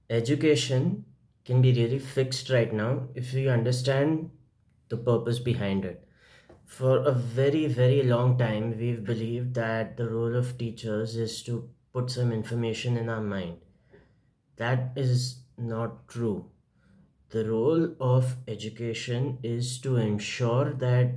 Education can be really fixed right now if we understand the purpose behind it. For a very, very long time, we've believed that the role of teachers is to put some information in our mind. That is not true. The role of education is to ensure that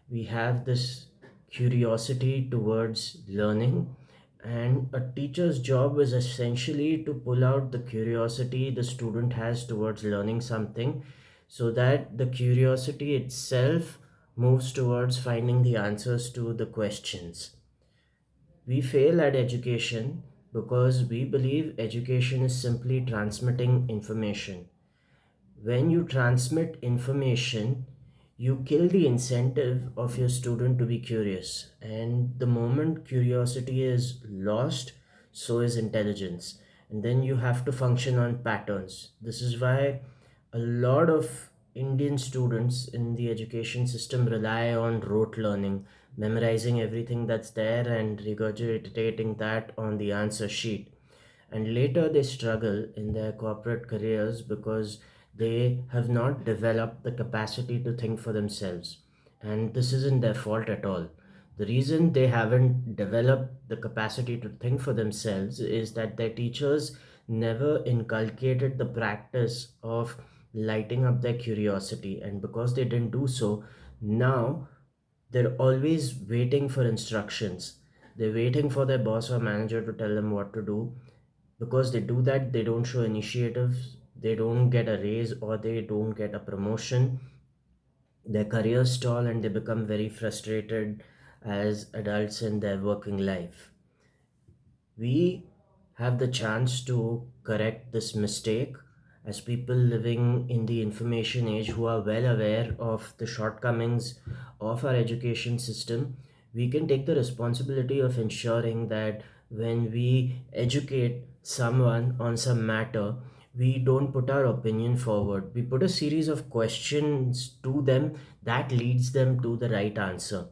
we have this curiosity towards learning, and a teacher's job is essentially to pull out the curiosity the student has towards learning something so that the curiosity itself moves towards finding the answers to the questions. We fail at education because we believe education is simply transmitting information. When you transmit information, you kill the incentive of your student to be curious. And the moment curiosity is lost, so is intelligence. And then you have to function on patterns. This is why a lot of Indian students in the education system rely on rote learning, memorizing everything that's there and regurgitating that on the answer sheet. And later they struggle in their corporate careers because they have not developed the capacity to think for themselves. And this isn't their fault at all. The reason they haven't developed the capacity to think for themselves is that their teachers never inculcated the practice of lighting up their curiosity. And because they didn't do so, now they're always waiting for instructions. They're waiting for their boss or manager to tell them what to do. Because they do that, they don't show initiative, they don't get a raise or they don't get a promotion. Their careers stall and they become very frustrated as adults in their working life. We have the chance to correct this mistake as people living in the information age who are well aware of the shortcomings of our education system. We can take the responsibility of ensuring that when we educate someone on some matter, we don't put our opinion forward. We put a series of questions to them that leads them to the right answer.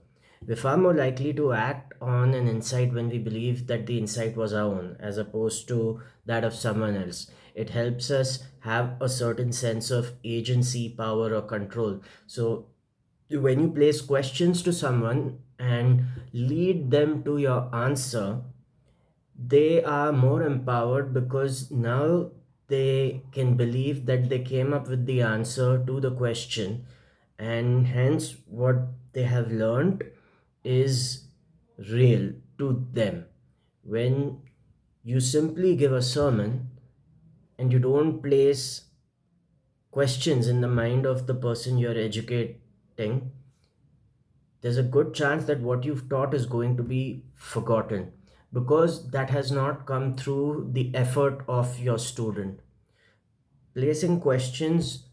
We're far more likely to act on an insight when we believe that the insight was our own as opposed to that of someone else. It helps us have a certain sense of agency, power, or control. So, when you place questions to someone and lead them to your answer, they are more empowered because now they can believe that they came up with the answer to the question, and hence what they have learned is real to them. When you simply give a sermon and you don't place questions in the mind of the person you're educating, there's a good chance that what you've taught is going to be forgotten because that has not come through the effort of your student. Placing questions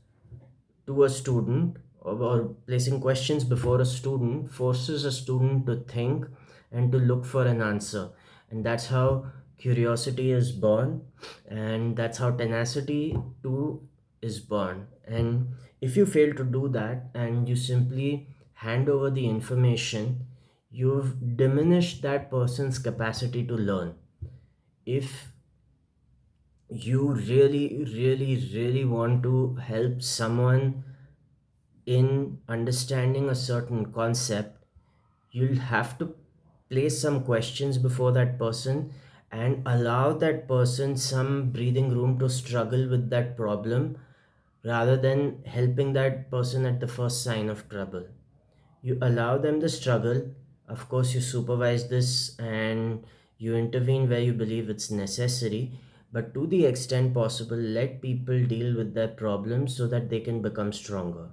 to a student or placing questions before a student forces a student to think and to look for an answer. And that's how curiosity is born, and that's how tenacity too is born. And if you fail to do that and you simply hand over the information, you've diminished that person's capacity to learn. If you really, really, really want to help someone in understanding a certain concept, you'll have to place some questions before that person and allow that person some breathing room to struggle with that problem rather than helping that person at the first sign of trouble. You allow them the struggle. Of course, you supervise this and you intervene where you believe it's necessary, but to the extent possible, let people deal with their problems so that they can become stronger.